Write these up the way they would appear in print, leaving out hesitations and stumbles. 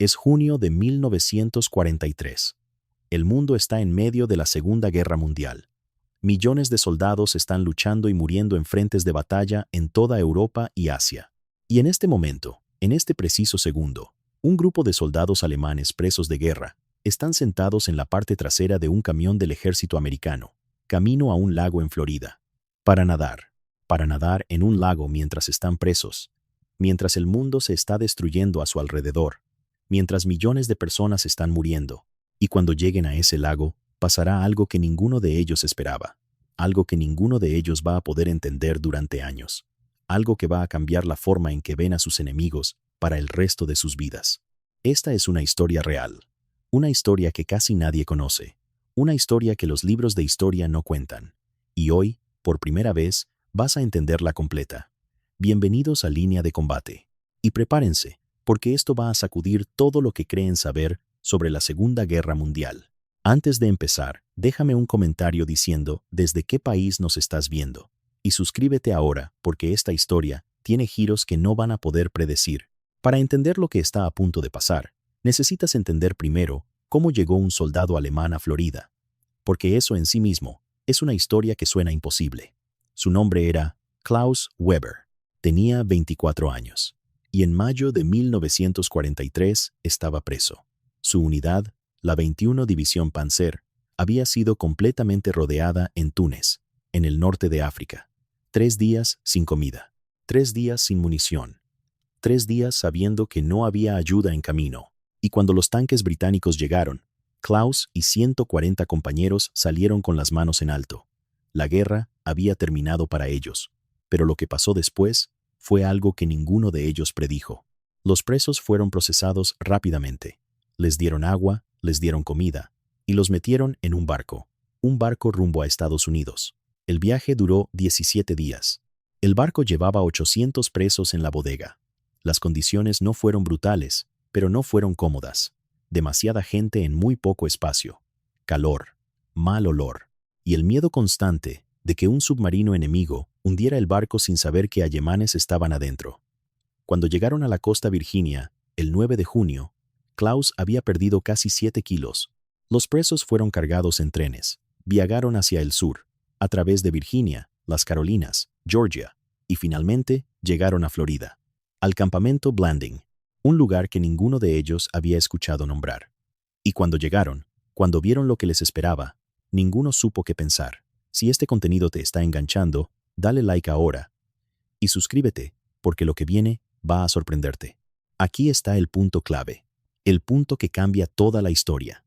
Es junio de 1943. El mundo está en medio de la Segunda Guerra Mundial. Millones de soldados están luchando y muriendo en frentes de batalla en toda Europa y Asia. Y en este momento, en este preciso segundo, un grupo de soldados alemanes presos de guerra están sentados en la parte trasera de un camión del ejército americano, camino a un lago en Florida. Para nadar en un lago mientras están presos, mientras el mundo se está destruyendo a su alrededor, mientras millones de personas están muriendo. Y cuando lleguen a ese lago, pasará algo que ninguno de ellos esperaba, algo que ninguno de ellos va a poder entender durante años, algo que va a cambiar la forma en que ven a sus enemigos para el resto de sus vidas. Esta es una historia real, una historia que casi nadie conoce, una historia que los libros de historia no cuentan. Y hoy, por primera vez, vas a entenderla completa. Bienvenidos a Línea de Combate. Y prepárense, porque esto va a sacudir todo lo que creen saber sobre la Segunda Guerra Mundial. Antes de empezar, déjame un comentario diciendo desde qué país nos estás viendo. Y suscríbete ahora, porque esta historia tiene giros que no van a poder predecir. Para entender lo que está a punto de pasar, necesitas entender primero cómo llegó un soldado alemán a Florida. Porque eso en sí mismo es una historia que suena imposible. Su nombre era Klaus Weber. Tenía 24 años. Y en mayo de 1943 estaba preso. Su unidad, la 21 División Panzer, había sido completamente rodeada en Túnez, en el norte de África. 3 días sin comida, 3 días sin munición, 3 días sabiendo que no había ayuda en camino. Y cuando los tanques británicos llegaron, Klaus y 140 compañeros salieron con las manos en alto. La guerra había terminado para ellos, pero lo que pasó después fue algo que ninguno de ellos predijo. Los presos fueron procesados rápidamente. Les dieron agua, les dieron comida, y los metieron en un barco rumbo a Estados Unidos. El viaje duró 17 días. El barco llevaba 800 presos en la bodega. Las condiciones no fueron brutales, pero no fueron cómodas. Demasiada gente en muy poco espacio. Calor, mal olor, y el miedo constante de que un submarino enemigo hundiera el barco sin saber que alemanes estaban adentro. Cuando llegaron a la costa Virginia, el 9 de junio, Klaus había perdido casi 7 kilos. Los presos fueron cargados en trenes, viajaron hacia el sur, a través de Virginia, las Carolinas, Georgia, y finalmente llegaron a Florida, al campamento Blanding, un lugar que ninguno de ellos había escuchado nombrar. Y cuando llegaron, cuando vieron lo que les esperaba, ninguno supo qué pensar. Si este contenido te está enganchando, dale like ahora y suscríbete, porque lo que viene va a sorprenderte. Aquí está el punto clave. El punto que cambia toda la historia.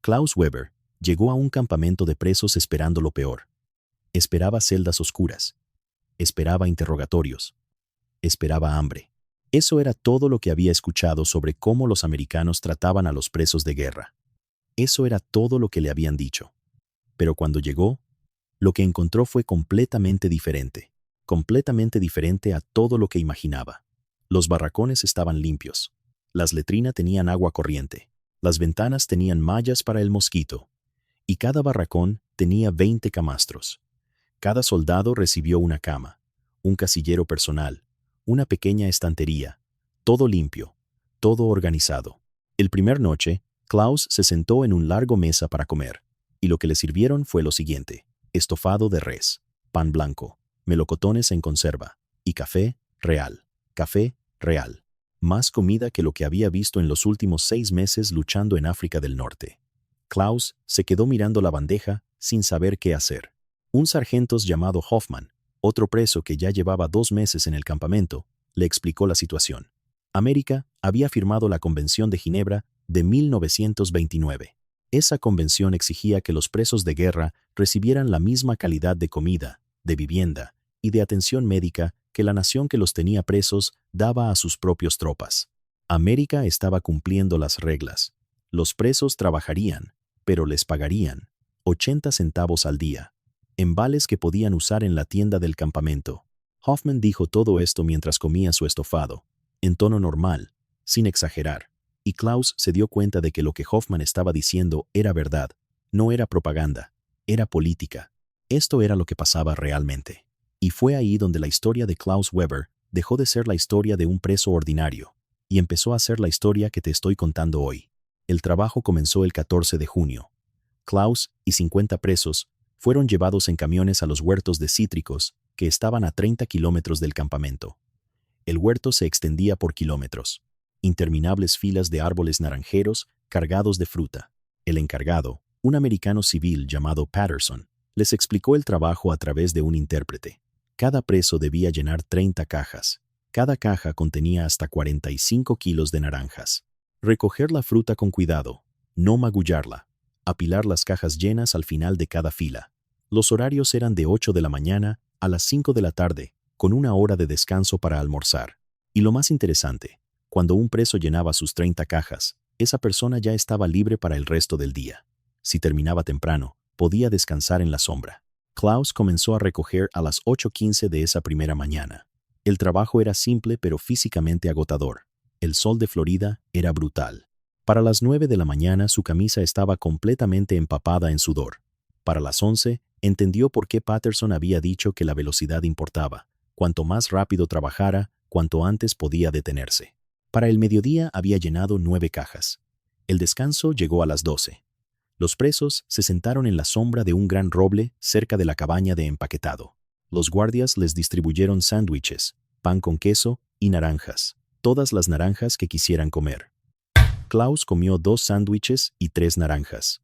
Klaus Weber llegó a un campamento de presos esperando lo peor. Esperaba celdas oscuras. Esperaba interrogatorios. Esperaba hambre. Eso era todo lo que había escuchado sobre cómo los americanos trataban a los presos de guerra. Eso era todo lo que le habían dicho. Pero cuando llegó, lo que encontró fue completamente diferente a todo lo que imaginaba. Los barracones estaban limpios. Las letrinas tenían agua corriente, las ventanas tenían mallas para el mosquito, y cada barracón tenía 20 camastros. Cada soldado recibió una cama, un casillero personal, una pequeña estantería, todo limpio, todo organizado. El primer noche, Klaus se sentó en un largo mesa para comer, y lo que le sirvieron fue lo siguiente: estofado de res, pan blanco, melocotones en conserva, y café real. Más comida que lo que había visto en los últimos 6 meses luchando en África del Norte. Klaus se quedó mirando la bandeja sin saber qué hacer. Un sargento llamado Hoffman, otro preso que ya llevaba 2 meses en el campamento, le explicó la situación. América había firmado la Convención de Ginebra de 1929. Esa convención exigía que los presos de guerra recibieran la misma calidad de comida, de vivienda y de atención médica que la nación que los tenía presos daba a sus propias tropas. América estaba cumpliendo las reglas. Los presos trabajarían, pero les pagarían 80 centavos al día, en vales que podían usar en la tienda del campamento. Hoffman dijo todo esto mientras comía su estofado, en tono normal, sin exagerar, y Klaus se dio cuenta de que lo que Hoffman estaba diciendo era verdad, no era propaganda, era política. Esto era lo que pasaba realmente. Y fue ahí donde la historia de Klaus Weber dejó de ser la historia de un preso ordinario y empezó a hacer la historia que te estoy contando hoy. El trabajo comenzó el 14 de junio. Klaus y 50 presos fueron llevados en camiones a los huertos de cítricos que estaban a 30 kilómetros del campamento. El huerto se extendía por kilómetros. Interminables filas de árboles naranjeros cargados de fruta. El encargado, un americano civil llamado Patterson, les explicó el trabajo a través de un intérprete. Cada preso debía llenar 30 cajas. Cada caja contenía hasta 45 kilos de naranjas. Recoger la fruta con cuidado, no magullarla. Apilar las cajas llenas al final de cada fila. Los horarios eran de 8 de la mañana a las 5 de la tarde, con una hora de descanso para almorzar. Y lo más interesante, cuando un preso llenaba sus 30 cajas, esa persona ya estaba libre para el resto del día. Si terminaba temprano, podía descansar en la sombra. Klaus comenzó a recoger a las 8:15 de esa primera mañana. El trabajo era simple pero físicamente agotador. El sol de Florida era brutal. Para las 9 de la mañana su camisa estaba completamente empapada en sudor. Para las 11, entendió por qué Patterson había dicho que la velocidad importaba. Cuanto más rápido trabajara, cuanto antes podía detenerse. Para el mediodía había llenado 9 cajas. El descanso llegó a las 12. Los presos se sentaron en la sombra de un gran roble cerca de la cabaña de empaquetado. Los guardias les distribuyeron sándwiches, pan con queso y naranjas, todas las naranjas que quisieran comer. Klaus comió 2 sándwiches y 3 naranjas.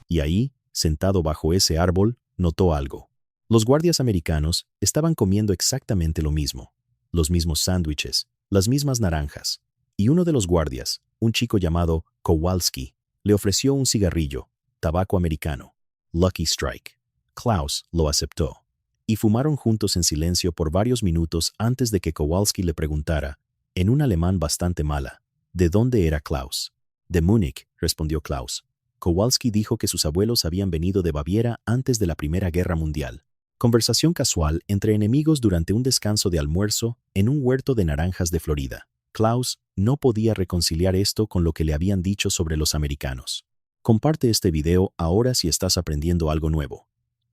Y ahí, sentado bajo ese árbol, notó algo. Los guardias americanos estaban comiendo exactamente lo mismo. Los mismos sándwiches, las mismas naranjas. Y uno de los guardias, un chico llamado Kowalski, le ofreció un cigarrillo, tabaco americano, Lucky Strike. Klaus lo aceptó. Y fumaron juntos en silencio por varios minutos antes de que Kowalski le preguntara, en un alemán bastante mala, ¿de dónde era Klaus? De Múnich, respondió Klaus. Kowalski dijo que sus abuelos habían venido de Baviera antes de la Primera Guerra Mundial. Conversación casual entre enemigos durante un descanso de almuerzo en un huerto de naranjas de Florida. Klaus no podía reconciliar esto con lo que le habían dicho sobre los americanos. Comparte este video ahora si estás aprendiendo algo nuevo.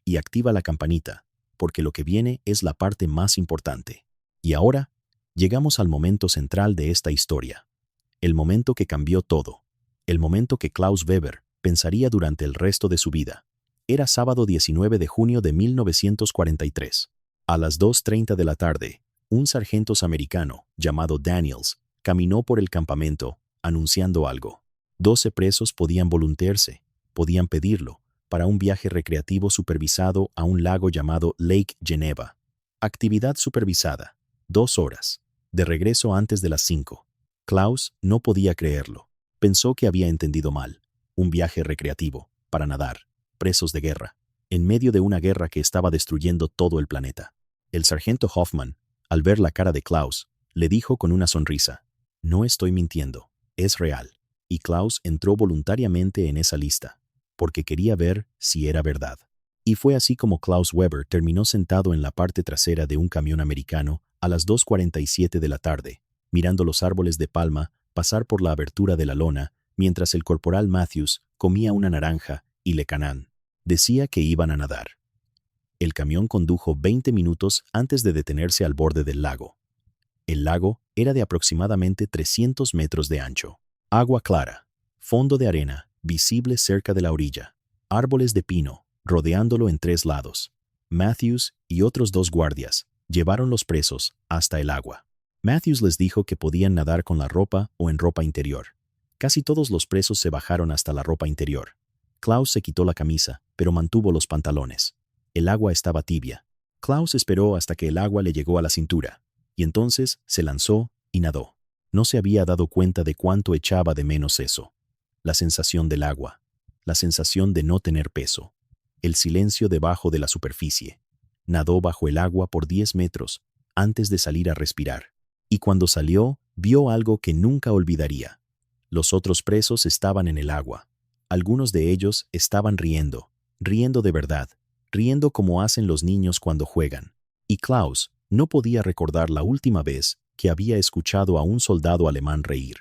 Y activa la campanita, porque lo que viene es la parte más importante. Y ahora, llegamos al momento central de esta historia. El momento que cambió todo. El momento que Klaus Weber pensaría durante el resto de su vida. Era sábado 19 de junio de 1943. A las 2:30 de la tarde, un sargento americano, llamado Daniels, caminó por el campamento, anunciando algo. 12 presos podían voluntariarse, podían pedirlo, para un viaje recreativo supervisado a un lago llamado Lake Geneva. Actividad supervisada, 2 horas, de regreso antes de las 5. Klaus no podía creerlo. Pensó que había entendido mal. Un viaje recreativo, para nadar, presos de guerra, en medio de una guerra que estaba destruyendo todo el planeta. El sargento Hoffman, al ver la cara de Klaus, le dijo con una sonrisa, «No estoy mintiendo, es real». Y Klaus entró voluntariamente en esa lista, porque quería ver si era verdad. Y fue así como Klaus Weber terminó sentado en la parte trasera de un camión americano a las 2:47 de la tarde, mirando los árboles de palma pasar por la abertura de la lona, mientras el corporal Matthews comía una naranja y Le Canan decía que iban a nadar. El camión condujo 20 minutos antes de detenerse al borde del lago. El lago era de aproximadamente 300 metros de ancho. Agua clara, fondo de arena, visible cerca de la orilla, árboles de pino, rodeándolo en 3 lados. Matthews y otros 2 guardias llevaron los presos hasta el agua. Matthews les dijo que podían nadar con la ropa o en ropa interior. Casi todos los presos se bajaron hasta la ropa interior. Klaus se quitó la camisa, pero mantuvo los pantalones. El agua estaba tibia. Klaus esperó hasta que el agua le llegó a la cintura, y entonces se lanzó y nadó. No se había dado cuenta de cuánto echaba de menos eso. La sensación del agua, la sensación de no tener peso, el silencio debajo de la superficie. Nadó bajo el agua por 10 metros antes de salir a respirar. Y cuando salió, vio algo que nunca olvidaría. Los otros presos estaban en el agua. Algunos de ellos estaban riendo, riendo de verdad, riendo como hacen los niños cuando juegan. Y Klaus no podía recordar la última vez que había escuchado a un soldado alemán reír.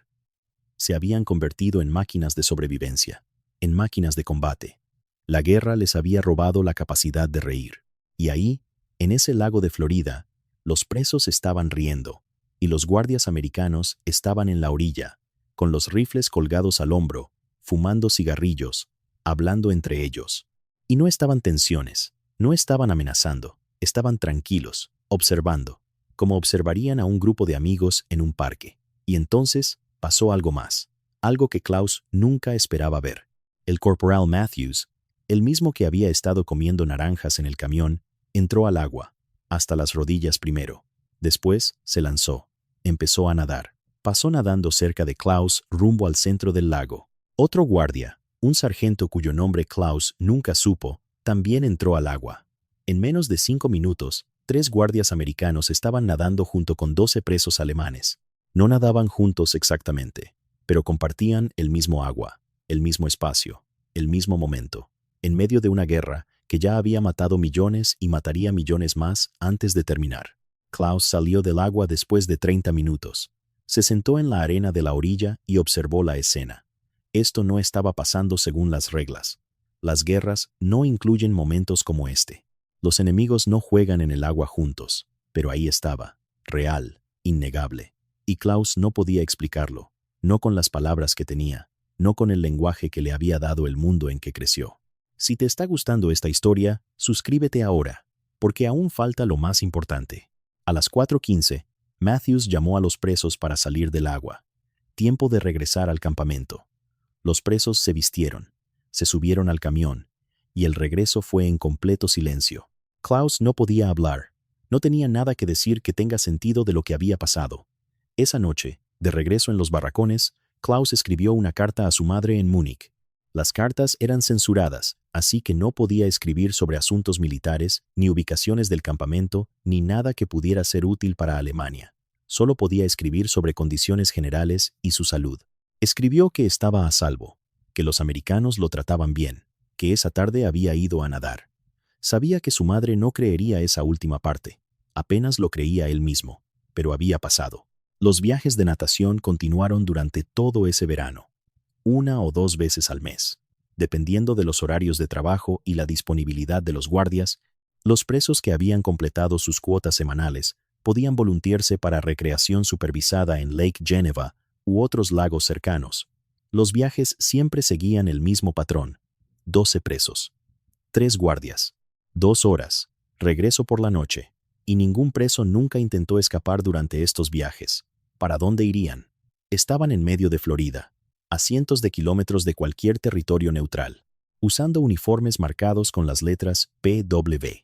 Se habían convertido en máquinas de sobrevivencia, en máquinas de combate. La guerra les había robado la capacidad de reír. Y ahí, en ese lago de Florida, los presos estaban riendo, y los guardias americanos estaban en la orilla, con los rifles colgados al hombro, fumando cigarrillos, hablando entre ellos. Y no estaban tensiones, no estaban amenazando, estaban tranquilos, observando, como observarían a un grupo de amigos en un parque. Y entonces pasó algo más, algo que Klaus nunca esperaba ver. El corporal Matthews, el mismo que había estado comiendo naranjas en el camión, entró al agua, hasta las rodillas primero. Después se lanzó, empezó a nadar. Pasó nadando cerca de Klaus rumbo al centro del lago. Otro guardia, un sargento cuyo nombre Klaus nunca supo, también entró al agua. En menos de 5 minutos, 3 guardias americanos estaban nadando junto con 12 presos alemanes. No nadaban juntos exactamente, pero compartían el mismo agua, el mismo espacio, el mismo momento, en medio de una guerra que ya había matado millones y mataría millones más antes de terminar. Klaus salió del agua después de 30 minutos. Se sentó en la arena de la orilla y observó la escena. Esto no estaba pasando según las reglas. Las guerras no incluyen momentos como este. Los enemigos no juegan en el agua juntos, pero ahí estaba, real, innegable. Y Klaus no podía explicarlo, no con las palabras que tenía, no con el lenguaje que le había dado el mundo en que creció. Si te está gustando esta historia, suscríbete ahora, porque aún falta lo más importante. A las 4:15, Matthews llamó a los presos para salir del agua. Tiempo de regresar al campamento. Los presos se vistieron, se subieron al camión, y el regreso fue en completo silencio. Klaus no podía hablar, no tenía nada que decir que tenga sentido de lo que había pasado. Esa noche, de regreso en los barracones, Klaus escribió una carta a su madre en Múnich. Las cartas eran censuradas, así que no podía escribir sobre asuntos militares, ni ubicaciones del campamento, ni nada que pudiera ser útil para Alemania. Solo podía escribir sobre condiciones generales y su salud. Escribió que estaba a salvo, que los americanos lo trataban bien, que esa tarde había ido a nadar. Sabía que su madre no creería esa última parte, apenas lo creía él mismo, pero había pasado. Los viajes de natación continuaron durante todo ese verano, 1 o 2 veces al mes. Dependiendo de los horarios de trabajo y la disponibilidad de los guardias, los presos que habían completado sus cuotas semanales podían voluntariarse para recreación supervisada en Lake Geneva u otros lagos cercanos. Los viajes siempre seguían el mismo patrón: 12 presos, 3 guardias, 2 horas, regreso por la noche, y ningún preso nunca intentó escapar durante estos viajes. ¿Para dónde irían? Estaban en medio de Florida, a cientos de kilómetros de cualquier territorio neutral, usando uniformes marcados con las letras PW.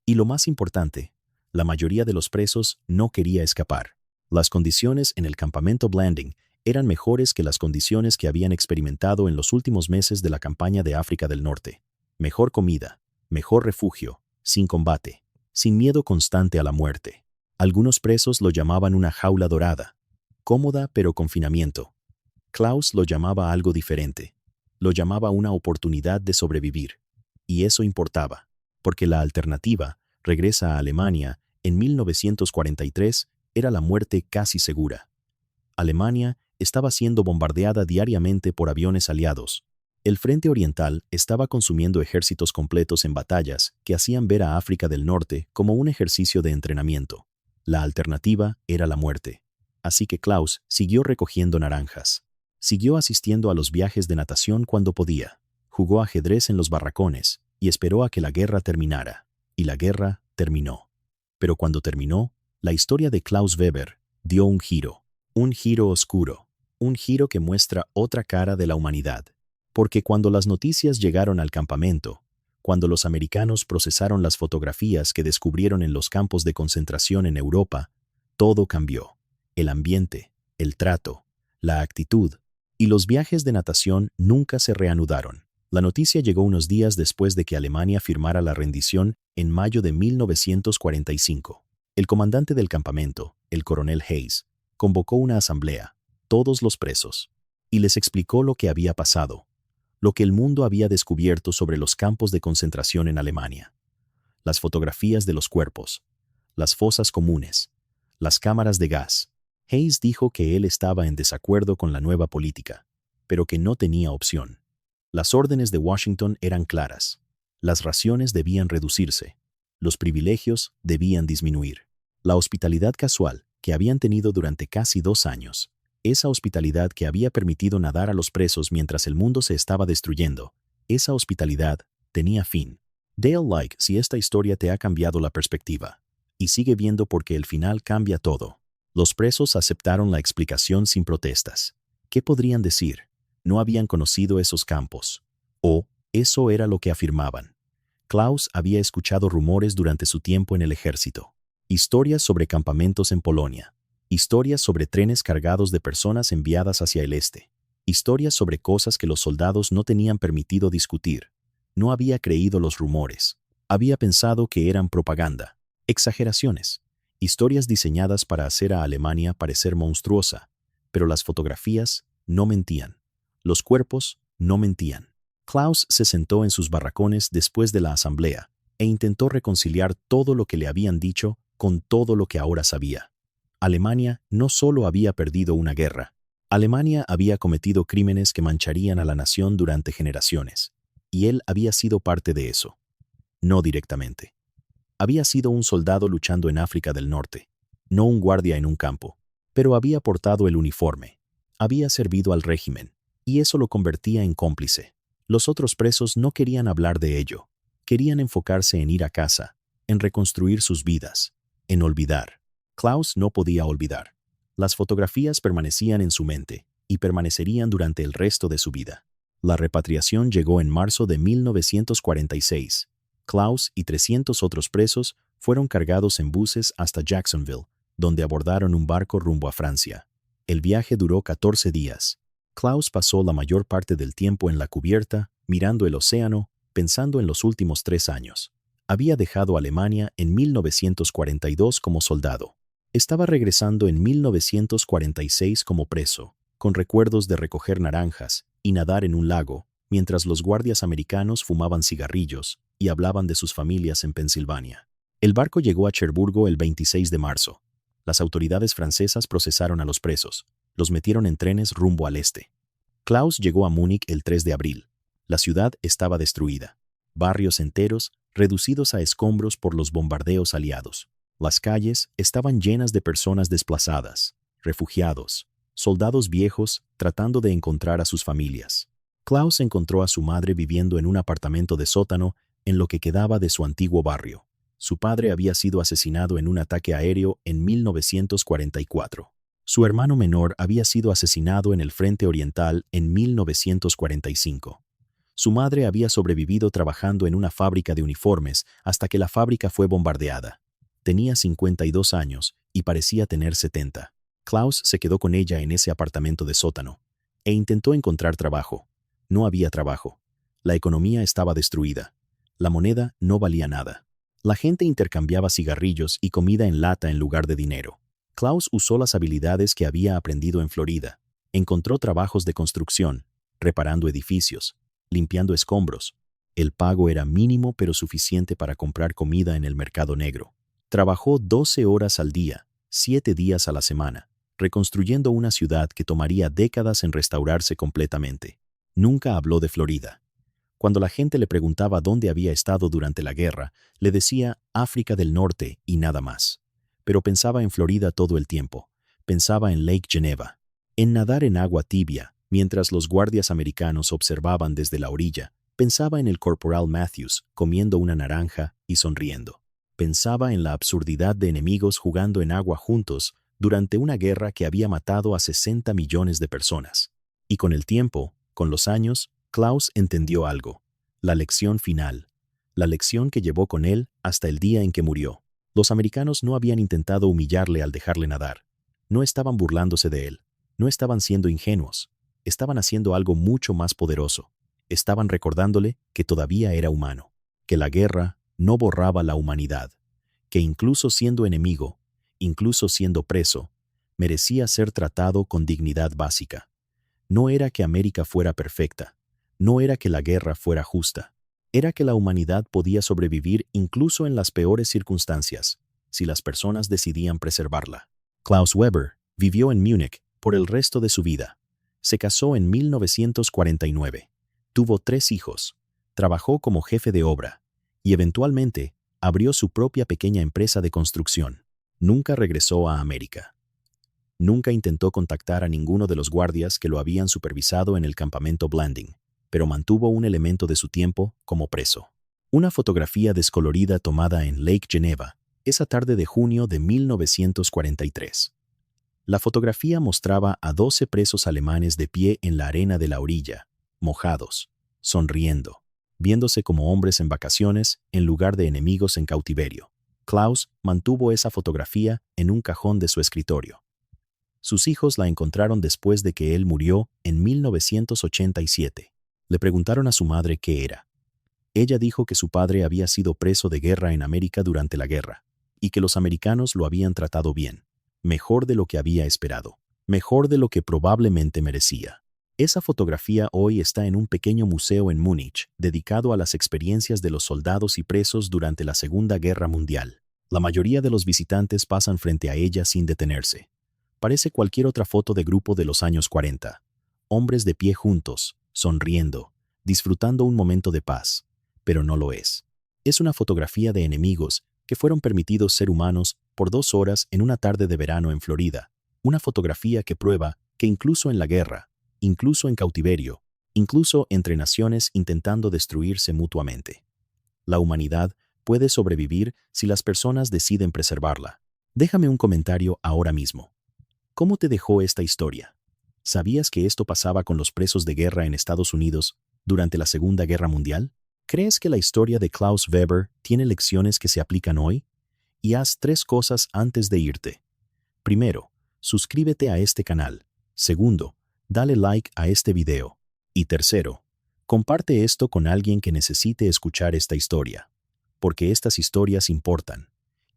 Y lo más importante, la mayoría de los presos no quería escapar. Las condiciones en el campamento Blanding eran mejores que las condiciones que habían experimentado en los últimos meses de la campaña de África del Norte. Mejor comida, mejor refugio, sin combate, sin miedo constante a la muerte. Algunos presos lo llamaban una jaula dorada, cómoda pero confinamiento. Klaus lo llamaba algo diferente. Lo llamaba una oportunidad de sobrevivir. Y eso importaba, porque la alternativa, regresa a Alemania, en 1943, era la muerte casi segura. Alemania estaba siendo bombardeada diariamente por aviones aliados. El Frente Oriental estaba consumiendo ejércitos completos en batallas que hacían ver a África del Norte como un ejercicio de entrenamiento. La alternativa era la muerte. Así que Klaus siguió recogiendo naranjas. Siguió asistiendo a los viajes de natación cuando podía. Jugó ajedrez en los barracones y esperó a que la guerra terminara. Y la guerra terminó. Pero cuando terminó, la historia de Klaus Weber dio un giro oscuro, un giro que muestra otra cara de la humanidad. Porque cuando las noticias llegaron al campamento, cuando los americanos procesaron las fotografías que descubrieron en los campos de concentración en Europa, todo cambió. El ambiente, el trato, la actitud, y los viajes de natación nunca se reanudaron. La noticia llegó unos días después de que Alemania firmara la rendición en mayo de 1945. El comandante del campamento, el coronel Hayes, convocó una asamblea, todos los presos, y les explicó lo que había pasado, lo que el mundo había descubierto sobre los campos de concentración en Alemania. Las fotografías de los cuerpos, las fosas comunes, las cámaras de gas. Hayes dijo que él estaba en desacuerdo con la nueva política, pero que no tenía opción. Las órdenes de Washington eran claras. Las raciones debían reducirse. Los privilegios debían disminuir. La hospitalidad casual, que habían tenido durante casi 2 años. Esa hospitalidad que había permitido nadar a los presos mientras el mundo se estaba destruyendo. Esa hospitalidad tenía fin. Dale like si esta historia te ha cambiado la perspectiva. Y sigue viendo porque el final cambia todo. Los presos aceptaron la explicación sin protestas. ¿Qué podrían decir? No habían conocido esos campos. O, eso era lo que afirmaban. Klaus había escuchado rumores durante su tiempo en el ejército. Historias sobre campamentos en Polonia. Historias sobre trenes cargados de personas enviadas hacia el este. Historias sobre cosas que los soldados no tenían permitido discutir. No había creído los rumores. Había pensado que eran propaganda. Exageraciones. Historias diseñadas para hacer a Alemania parecer monstruosa. Pero las fotografías no mentían. Los cuerpos no mentían. Klaus se sentó en sus barracones después de la asamblea e intentó reconciliar todo lo que le habían dicho con todo lo que ahora sabía. Alemania no solo había perdido una guerra. Alemania había cometido crímenes que mancharían a la nación durante generaciones. Y él había sido parte de eso. No directamente. Había sido un soldado luchando en África del Norte, no un guardia en un campo, pero había portado el uniforme. Había servido al régimen, y eso lo convertía en cómplice. Los otros presos no querían hablar de ello. Querían enfocarse en ir a casa, en reconstruir sus vidas, en olvidar. Klaus no podía olvidar. Las fotografías permanecían en su mente, y permanecerían durante el resto de su vida. La repatriación llegó en marzo de 1946. Klaus y 300 otros presos fueron cargados en buses hasta Jacksonville, donde abordaron un barco rumbo a Francia. El viaje duró 14 días. Klaus pasó la mayor parte del tiempo en la cubierta, mirando el océano, pensando en los últimos 3 años. Había dejado Alemania en 1942 como soldado. Estaba regresando en 1946 como preso, con recuerdos de recoger naranjas y nadar en un lago, mientras los guardias americanos fumaban cigarrillos y hablaban de sus familias en Pensilvania. El barco llegó a Cherburgo el 26 de marzo. Las autoridades francesas procesaron a los presos. Los metieron en trenes rumbo al este. Klaus llegó a Múnich el 3 de abril. La ciudad estaba destruida. Barrios enteros reducidos a escombros por los bombardeos aliados. Las calles estaban llenas de personas desplazadas, refugiados, soldados viejos tratando de encontrar a sus familias. Klaus encontró a su madre viviendo en un apartamento de sótano en lo que quedaba de su antiguo barrio. Su padre había sido asesinado en un ataque aéreo en 1944. Su hermano menor había sido asesinado en el Frente Oriental en 1945. Su madre había sobrevivido trabajando en una fábrica de uniformes hasta que la fábrica fue bombardeada. Tenía 52 años y parecía tener 70. Klaus se quedó con ella en ese apartamento de sótano e intentó encontrar trabajo. No había trabajo. La economía estaba destruida. La moneda no valía nada. La gente intercambiaba cigarrillos y comida en lata en lugar de dinero. Klaus usó las habilidades que había aprendido en Florida. Encontró trabajos de construcción, reparando edificios, limpiando escombros. El pago era mínimo pero suficiente para comprar comida en el mercado negro. Trabajó 12 horas al día, 7 días a la semana, reconstruyendo una ciudad que tomaría décadas en restaurarse completamente. Nunca habló de Florida. Cuando la gente le preguntaba dónde había estado durante la guerra, le decía África del Norte y nada más. Pero pensaba en Florida todo el tiempo. Pensaba en Lake Geneva, en nadar en agua tibia, mientras los guardias americanos observaban desde la orilla. Pensaba en el Corporal Matthews comiendo una naranja y sonriendo. Pensaba en la absurdidad de enemigos jugando en agua juntos durante una guerra que había matado a 60 millones de personas. Y con el tiempo, con los años, Klaus entendió algo. La lección final. La lección que llevó con él hasta el día en que murió. Los americanos no habían intentado humillarle al dejarle nadar. No estaban burlándose de él. No estaban siendo ingenuos. Estaban haciendo algo mucho más poderoso. Estaban recordándole que todavía era humano. Que la guerra no borraba la humanidad. Que incluso siendo enemigo, incluso siendo preso, merecía ser tratado con dignidad básica. No era que América fuera perfecta. No era que la guerra fuera justa. Era que la humanidad podía sobrevivir incluso en las peores circunstancias, si las personas decidían preservarla. Klaus Weber vivió en Múnich por el resto de su vida. Se casó en 1949. Tuvo 3 hijos. Trabajó como jefe de obra. Y eventualmente abrió su propia pequeña empresa de construcción. Nunca regresó a América. Nunca intentó contactar a ninguno de los guardias que lo habían supervisado en el campamento Blanding, pero mantuvo un elemento de su tiempo como preso. Una fotografía descolorida tomada en Lake Geneva, esa tarde de junio de 1943. La fotografía mostraba a 12 presos alemanes de pie en la arena de la orilla, mojados, sonriendo, viéndose como hombres en vacaciones en lugar de enemigos en cautiverio. Klaus mantuvo esa fotografía en un cajón de su escritorio. Sus hijos la encontraron después de que él murió en 1987. Le preguntaron a su madre qué era. Ella dijo que su padre había sido preso de guerra en América durante la guerra, y que los americanos lo habían tratado bien, mejor de lo que había esperado, mejor de lo que probablemente merecía. Esa fotografía hoy está en un pequeño museo en Múnich, dedicado a las experiencias de los soldados y presos durante la Segunda Guerra Mundial. La mayoría de los visitantes pasan frente a ella sin detenerse. Parece cualquier otra foto de grupo de los años 40. Hombres de pie juntos, sonriendo, disfrutando un momento de paz. Pero no lo es. Es una fotografía de enemigos que fueron permitidos ser humanos por 2 horas en una tarde de verano en Florida. Una fotografía que prueba que incluso en la guerra, incluso en cautiverio, incluso entre naciones intentando destruirse mutuamente, la humanidad puede sobrevivir si las personas deciden preservarla. Déjame un comentario ahora mismo. ¿Cómo te dejó esta historia? ¿Sabías que esto pasaba con los presos de guerra en Estados Unidos durante la Segunda Guerra Mundial? ¿Crees que la historia de Klaus Weber tiene lecciones que se aplican hoy? Y haz 3 cosas antes de irte. Primero, suscríbete a este canal. Segundo, dale like a este video. Y tercero, comparte esto con alguien que necesite escuchar esta historia. Porque estas historias importan.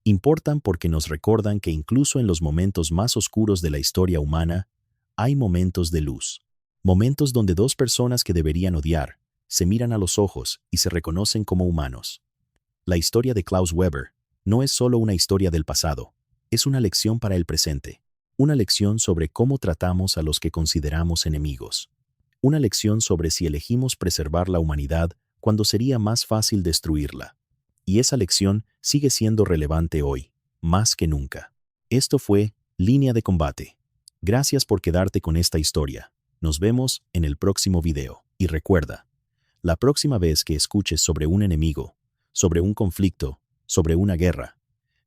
Importan porque nos recuerdan que incluso en los momentos más oscuros de la historia humana, hay momentos de luz. Momentos donde 2 personas que deberían odiar se miran a los ojos y se reconocen como humanos. La historia de Klaus Weber no es solo una historia del pasado, es una lección para el presente. Una lección sobre cómo tratamos a los que consideramos enemigos. Una lección sobre si elegimos preservar la humanidad cuando sería más fácil destruirla. Y esa lección sigue siendo relevante hoy, más que nunca. Esto fue Línea de Combate. Gracias por quedarte con esta historia. Nos vemos en el próximo video. Y recuerda, la próxima vez que escuches sobre un enemigo, sobre un conflicto, sobre una guerra,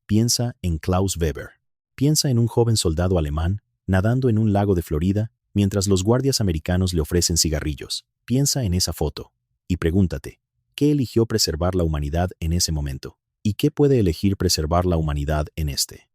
piensa en Klaus Weber. Piensa en un joven soldado alemán nadando en un lago de Florida mientras los guardias americanos le ofrecen cigarrillos. Piensa en esa foto y pregúntate, ¿qué eligió preservar la humanidad en ese momento? ¿Y qué puede elegir preservar la humanidad en este?